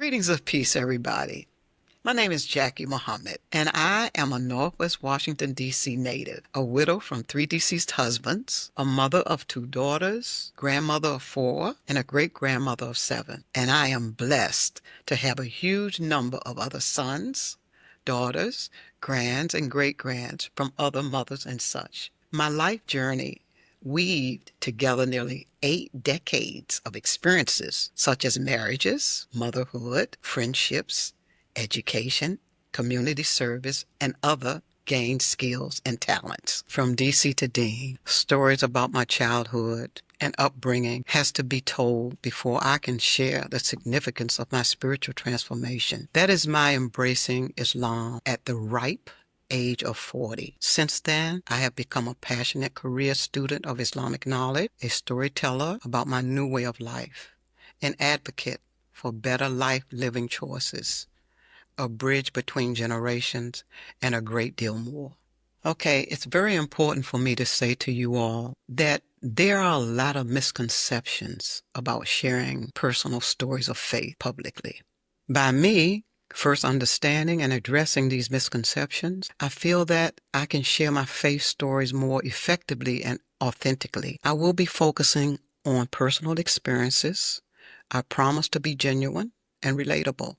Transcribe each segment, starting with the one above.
Greetings of peace, everybody. My name is Jacquie Muhammad, and I am a Northwest Washington, D.C. native, a widow from three deceased husbands, a mother of two daughters, grandmother of four, and a great-grandmother of seven. And I am blessed to have a huge number of other sons, daughters, grands, and great-grands from other mothers and such. My life journey weaved together nearly 8 decades of experiences such as marriages, motherhood, friendships, education, community service, and other gained skills and talents. From DC to Deen, stories about my childhood and upbringing has to be told before I can share the significance of my spiritual transformation. That is my embracing Islam at the ripe age of 40. Since then, I have become a passionate career student of Islamic knowledge, a storyteller about my new way of life, an advocate for better life living choices, a bridge between generations, and a great deal more. Okay, it's very important for me to say to you all that there are a lot of misconceptions about sharing personal stories of faith publicly. By me first understanding and addressing these misconceptions, I feel that I can share my faith stories more effectively and authentically. I will be focusing on personal experiences. I promise to be genuine and relatable.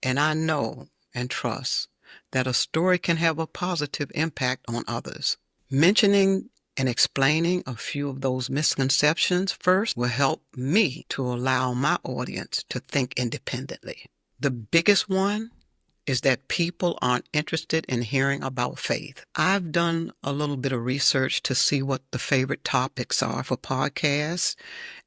And I know and trust that a story can have a positive impact on others. Mentioning and explaining a few of those misconceptions first will help me to allow my audience to think independently. The biggest one is that people aren't interested in hearing about faith. I've done a little bit of research to see what the favorite topics are for podcasts,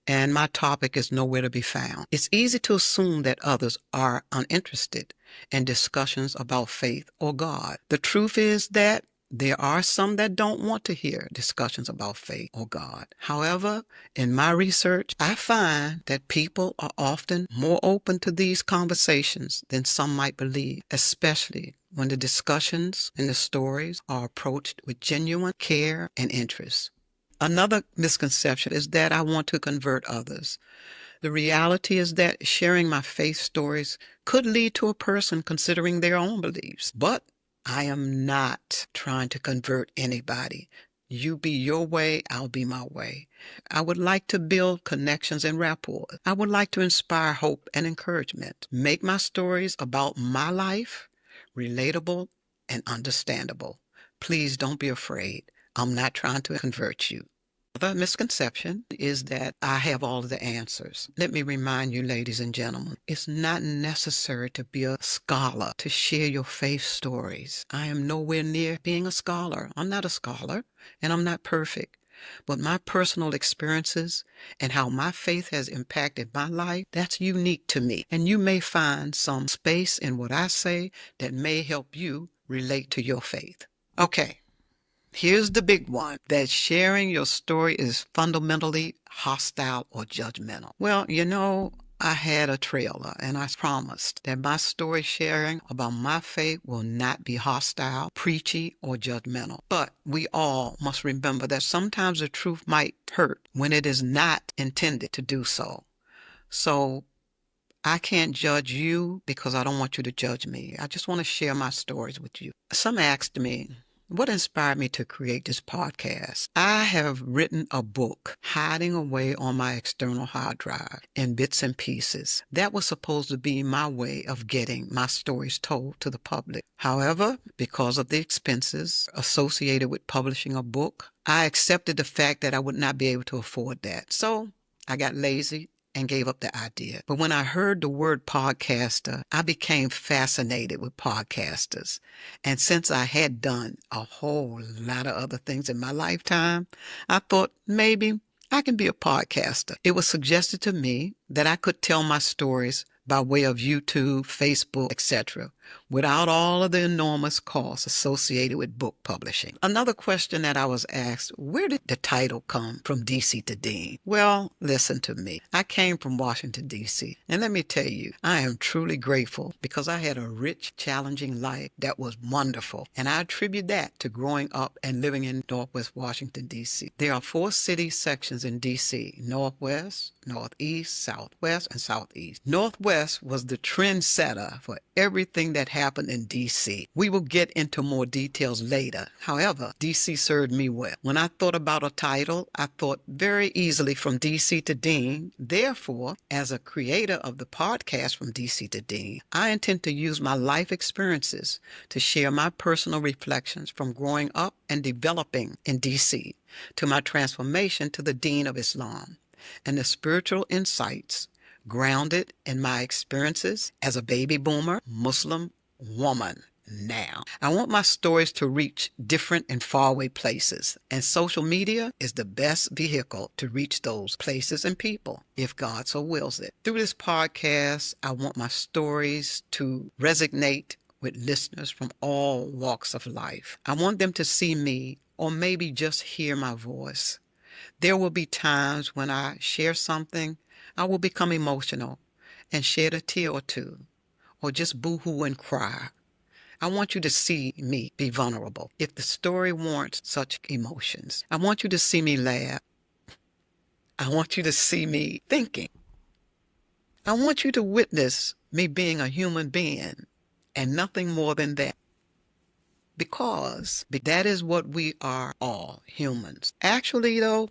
and my topic is nowhere to be found. It's easy to assume that others are uninterested in discussions about faith or God. The truth is that there are some that don't want to hear discussions about faith or God. However, in my research, I find that people are often more open to these conversations than some might believe, especially when the discussions and the stories are approached with genuine care and interest. Another misconception is that I want to convert others. The reality is that sharing my faith stories could lead to a person considering their own beliefs. But I am not trying to convert anybody. You be your way, I'll be my way. I would like to build connections and rapport. I would like to inspire hope and encouragement. Make my stories about my life relatable and understandable. Please don't be afraid. I'm not trying to convert you. The misconception is that I have all of the answers. Let me remind you, ladies and gentlemen, it's not necessary to be a scholar to share your faith stories. I am nowhere near being a scholar. I'm not a scholar, and I'm not perfect. But my personal experiences and how my faith has impacted my life, that's unique to me. And you may find some space in what I say that may help you relate to your faith. Okay. Here's the big one, that sharing your story is fundamentally hostile or judgmental. Well, I had a trailer and I promised that my story sharing about my faith will not be hostile, preachy, or judgmental. But we all must remember that sometimes the truth might hurt when it is not intended to do so. So I can't judge you because I don't want you to judge me. I just want to share my stories with you. Some asked me, what inspired me to create this podcast? I have written a book hiding away on my external hard drive in bits and pieces. That was supposed to be my way of getting my stories told to the public. However, because of the expenses associated with publishing a book, I accepted the fact that I would not be able to afford that. So I got lazy and gave up the idea. But when I heard the word podcaster, I became fascinated with podcasters. And since I had done a whole lot of other things in my lifetime, I thought maybe I can be a podcaster. It was suggested to me that I could tell my stories by way of YouTube, Facebook, etc. without all of the enormous costs associated with book publishing. Another question that I was asked, where did the title come from, DC to Deen? Well, listen to me. I came from Washington, D.C., and let me tell you, I am truly grateful because I had a rich, challenging life that was wonderful, and I attribute that to growing up and living in Northwest Washington, D.C. There are 4 city sections in D.C., Northwest, Northeast, Southwest, and Southeast. Northwest was the trendsetter for everything that happened in D.C. We will get into more details later. However, D.C. served me well. When I thought about a title, I thought very easily from D.C. to Deen. Therefore, as a creator of the podcast From D.C. to Deen, I intend to use my life experiences to share my personal reflections from growing up and developing in D.C. to my transformation to the Dean of Islam, and the spiritual insights grounded in my experiences as a baby boomer Muslim woman now. I want my stories to reach different and faraway places, and social media is the best vehicle to reach those places and people, if God so wills it. Through this podcast, I want my stories to resonate with listeners from all walks of life. I want them to see me, or maybe just hear my voice. There will be times when I share something, I will become emotional and shed a tear or two, or just boo-hoo and cry. I want you to see me be vulnerable if the story warrants such emotions. I want you to see me laugh. I want you to see me thinking. I want you to witness me being a human being and nothing more than that. Because that is what we are all, humans. Actually, though,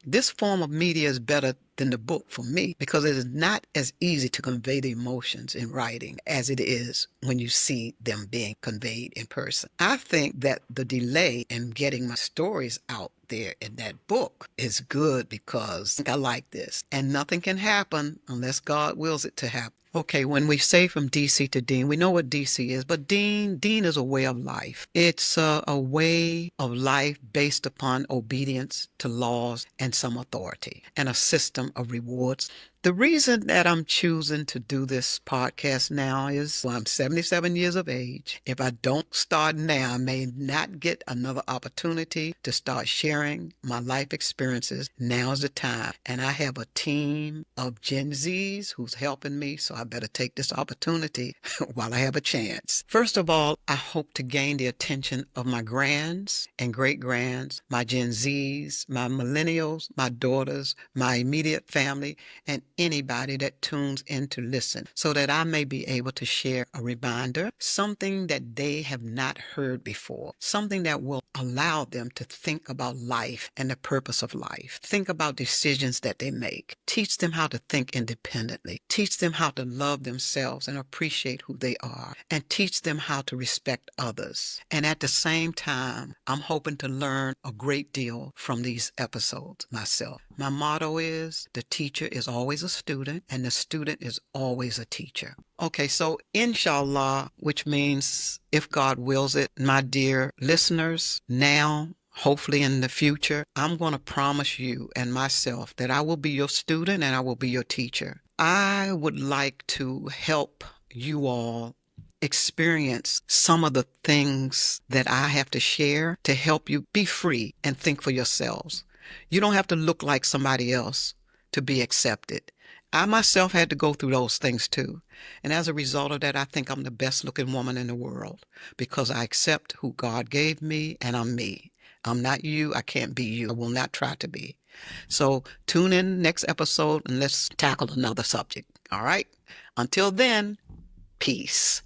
this form of media is better than the book for me because it is not as easy to convey the emotions in writing as it is when you see them being conveyed in person. I think that the delay in getting my stories out there in that book is good because I like this, and nothing can happen unless God wills it to happen. Okay, when we say From DC to Deen, we know what DC is, but Deen is a way of life. It's a way of life based upon obedience to laws and some authority, and a system of rewards. The reason that I'm choosing to do this podcast now is, well, I'm 77 years of age. If I don't start now, I may not get another opportunity to start sharing my life experiences. Now's the time. And I have a team of Gen Zs who's helping me, so I better take this opportunity while I have a chance. First of all, I hope to gain the attention of my grands and great-grands, my Gen Zs, my millennials, my daughters, my immediate family, and anybody that tunes in to listen, so that I may be able to share a reminder, something that they have not heard before, something that will allow them to think about life and the purpose of life, think about decisions that they make, teach them how to think independently, teach them how to love themselves and appreciate who they are, and teach them how to respect others. And at the same time, I'm hoping to learn a great deal from these episodes myself. My motto is, the teacher is always a student, and the student is always a teacher. Okay, so inshallah, which means if God wills it, my dear listeners, now, hopefully in the future, I'm going to promise you and myself that I will be your student and I will be your teacher. I would like to help you all experience some of the things that I have to share to help you be free and think for yourselves. You don't have to look like somebody else to be accepted. I myself had to go through those things too. And as a result of that, I think I'm the best looking woman in the world because I accept who God gave me, and I'm me. I'm not you. I can't be you. I will not try to be. So tune in next episode and let's tackle another subject. All right. Until then, peace.